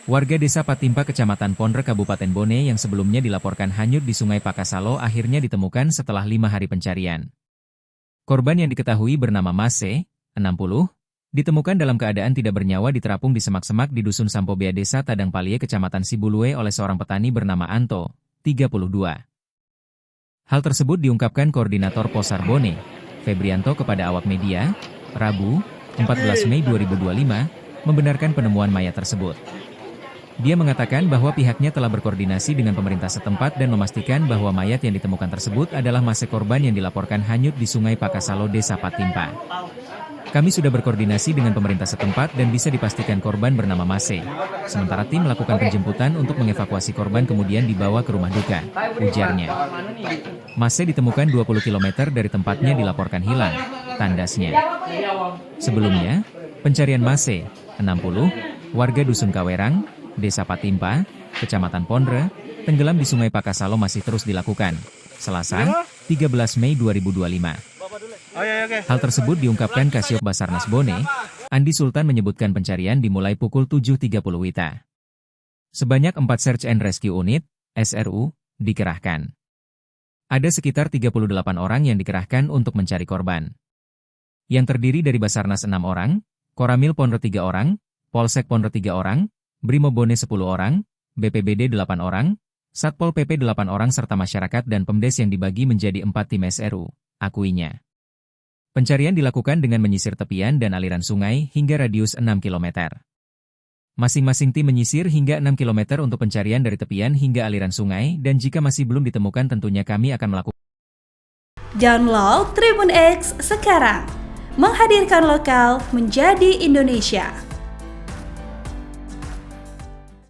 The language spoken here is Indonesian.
Warga desa Patimpa Kecamatan Pondre Kabupaten Bone yang sebelumnya dilaporkan hanyut di Sungai Pakasalo akhirnya ditemukan setelah 5 hari pencarian. Korban yang diketahui bernama Mase, 60, ditemukan dalam keadaan tidak bernyawa di terapung di semak-semak di Dusun Sampobea Desa Tadang Palie Kecamatan Sibulue oleh seorang petani bernama Anto, 32. Hal tersebut diungkapkan Koordinator Posar Bone, Febrianto kepada awak media, Rabu, 14 Mei 2025, membenarkan penemuan mayat tersebut. Dia mengatakan bahwa pihaknya telah berkoordinasi dengan pemerintah setempat dan memastikan bahwa mayat yang ditemukan tersebut adalah Mase korban yang dilaporkan hanyut di Sungai Pakasalo Desa Patimpa. Kami sudah berkoordinasi dengan pemerintah setempat dan bisa dipastikan korban bernama Mase. Sementara tim melakukan penjemputan untuk mengevakuasi korban kemudian dibawa ke rumah duka, ujarnya. Mase ditemukan 20 km dari tempatnya dilaporkan hilang, tandasnya. Sebelumnya, pencarian Mase, 60, warga Dusun Kawerang, Desa Patimpa, Kecamatan Pondre, tenggelam di Sungai Pakasalo masih terus dilakukan. Selasa, 13 Mei 2025. Hal tersebut diungkapkan Kasiyop Basarnas Bone, Andi Sultan menyebutkan pencarian dimulai pukul 7.30 WITA. Sebanyak 4 Search and Rescue Unit, SRU, dikerahkan. Ada sekitar 38 orang yang dikerahkan untuk mencari korban. Yang terdiri dari Basarnas 6 orang, Koramil Pondre 3 orang, Polsek Pondre 3 orang, Brimob Bone 10 orang, BPBD 8 orang, Satpol PP 8 orang serta masyarakat dan Pemdes yang dibagi menjadi 4 tim SRU, akuinya. Pencarian dilakukan dengan menyisir tepian dan aliran sungai hingga radius 6 km. Masing-masing tim menyisir hingga 6 km untuk pencarian dari tepian hingga aliran sungai dan jika masih belum ditemukan tentunya kami akan melakukan. Download Tribun X sekarang, menghadirkan lokal menjadi Indonesia.